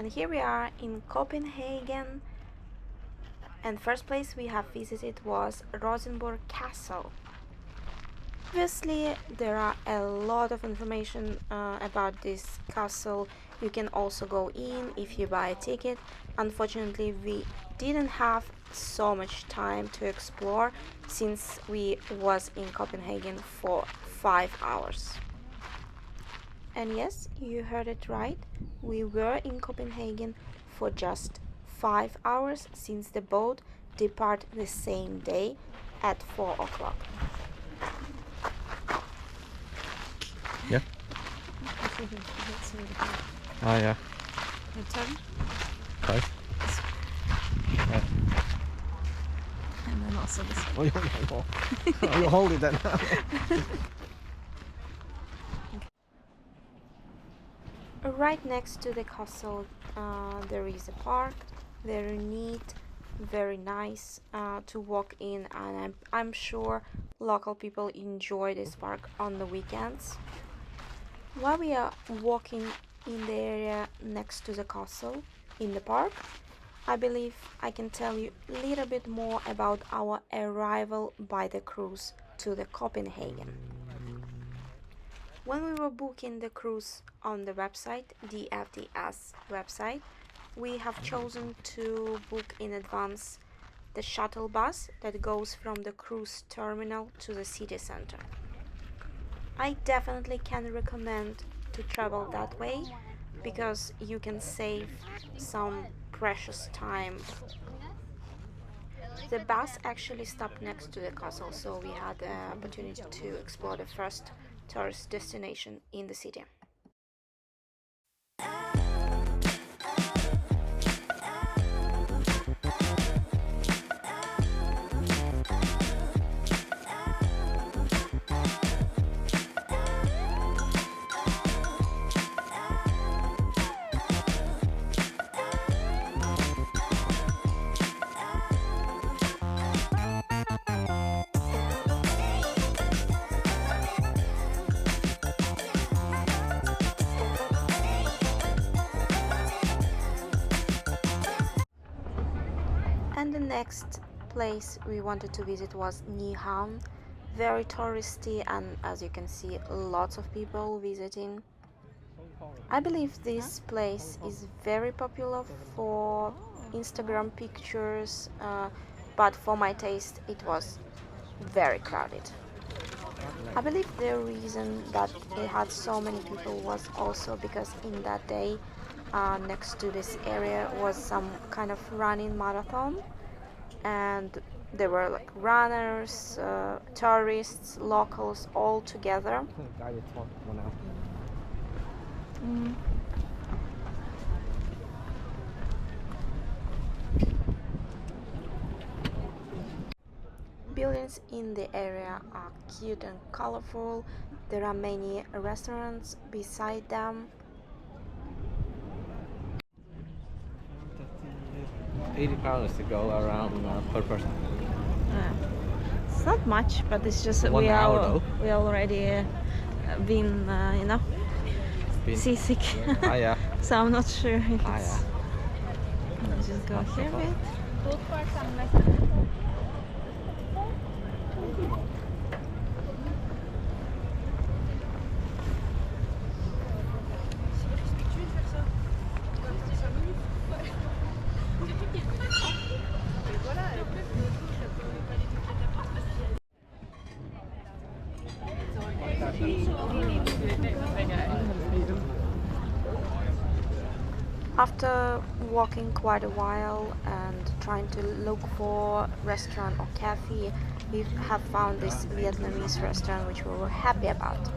And here we are in Copenhagen, and first place we have visited was Rosenborg Castle. Obviously there are a lot of information about this castle. You can also go in if you buy a ticket. Unfortunately we didn't have so much time to explore since we was in Copenhagen for 5 hours. And yes, you heard it right, we were in Copenhagen for just 5 hours since the boat departed the same day at 4 o'clock. Yeah. Ah, yeah. Your turn. Five. Yeah. And then also this one. Oh, you hold it then. Right next to the castle there is a park, very neat, very nice to walk in, and I'm sure local people enjoy this park on the weekends. While we are walking in the area next to the castle in the park, I believe I can tell you a little bit more about our arrival by the cruise to the Copenhagen. When we were booking the cruise on the website, the FDS website, we have chosen to book in advance the shuttle bus that goes from the cruise terminal to the city center. I definitely can recommend to travel that way because you can save some precious time. The bus actually stopped next to the castle, so we had the opportunity to explore the first tourist destination in the city. And the next place we wanted to visit was Nyhavn, very touristy, and as you can see, lots of people visiting. I believe this place is very popular for Instagram pictures, but for my taste it was very crowded. I believe the reason that it had so many people was also because in that day next to this area was some kind of running marathon, and there were like runners, tourists, locals all together. Buildings in the area are cute and colorful. There are many restaurants beside them. 80 pounds to go around per person. It's not much, but it's just that 1 hour though. we already been seasick. Ah, yeah. So I'm not sure if Ah, it's. yeah. Let's just go here a bit. After walking quite a while and trying to look for restaurant or cafe, we have found this Vietnamese restaurant which we were happy about.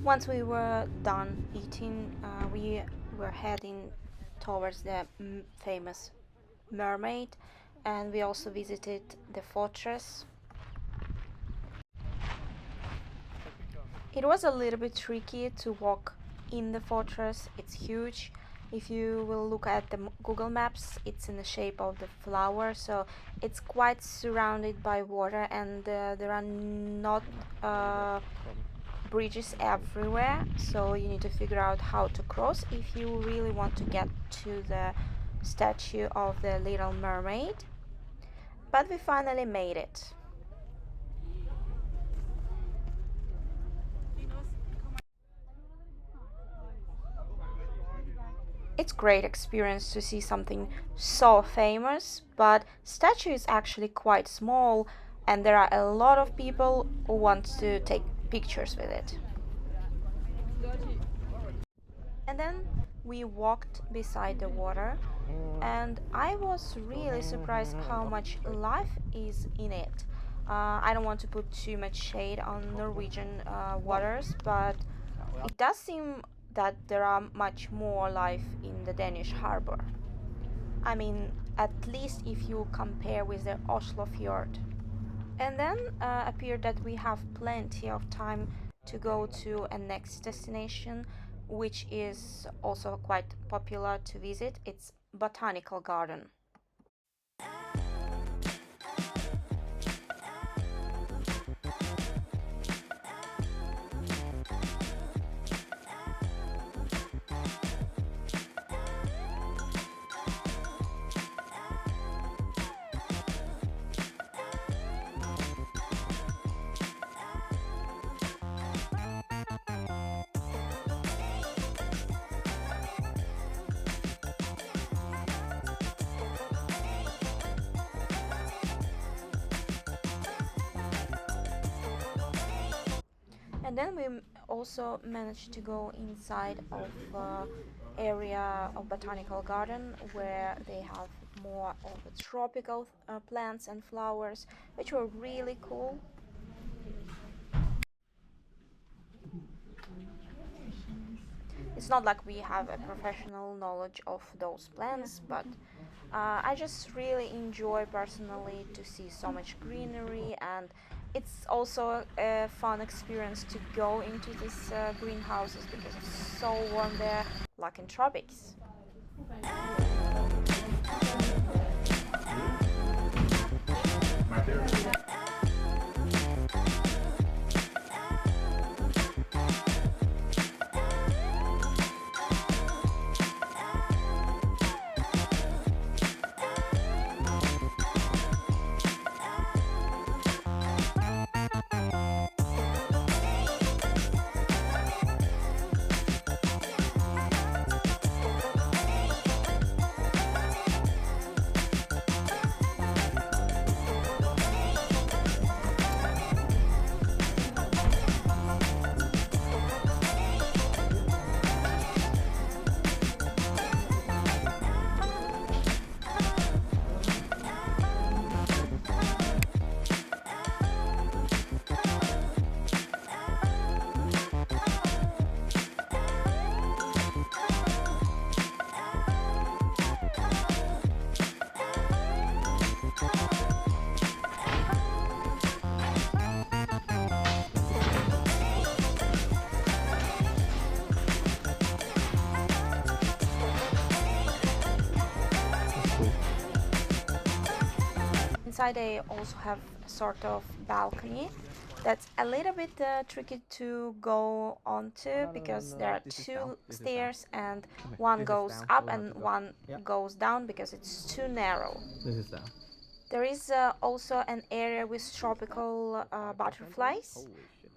Once we were done eating, we were heading towards the famous mermaid, and we also visited the fortress. It was a little bit tricky to walk in the fortress. It's huge. If you will look at the Google Maps, it's in the shape of the flower, so it's quite surrounded by water, and there are not bridges everywhere, so you need to figure out how to cross if you really want to get to the statue of the Little Mermaid. But we finally made it. It's great experience to see something so famous, but statue is actually quite small, and there are a lot of people who want to take pictures with it. And then we walked beside the water, and I was really surprised how much life is in it. I don't want to put too much shade on Norwegian waters, but it does seem that there are much more life in the Danish harbor. I mean, at least if you compare with the Oslo fjord. And then appeared that we have plenty of time to go to a next destination, which is also quite popular to visit. It's Botanical Garden. And then we also managed to go inside of area of Botanical Garden, where they have more of the tropical plants and flowers, which were really cool. It's not like we have a professional knowledge of those plants, but I just really enjoy personally to see so much greenery, and it's also a fun experience to go into these greenhouses because it's so warm there, like in tropics. Inside they also have a sort of balcony that's a little bit tricky to go onto because there are two stairs and one goes up and one goes down because it's too narrow. This is down. There is also an area with tropical butterflies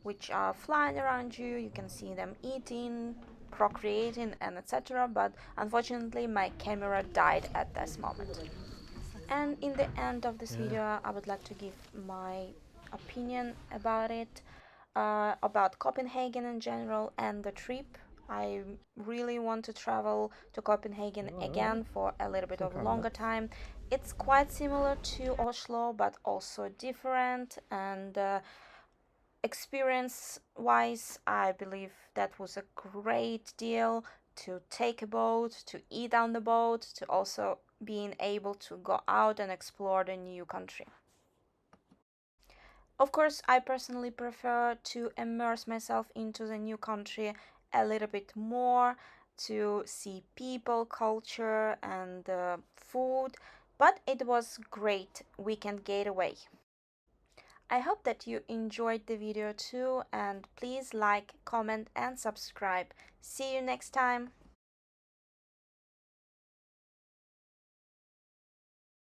which are flying around you. You can see them eating, procreating, and etc. But unfortunately my camera died at this moment. And in the end of this video, I would like to give my opinion about it, about Copenhagen in general and the trip. I really want to travel to Copenhagen again for a little bit of a longer time. It's quite similar to Oslo, but also different, and Experience wise, I believe that was a great deal to take a boat, to eat on the boat, to also being able to go out and explore the new country. Of course, I personally prefer to immerse myself into the new country a little bit more, to see people, culture, and food, but it was great weekend getaway. I hope that you enjoyed the video too, and please like, comment, and subscribe. See you next time!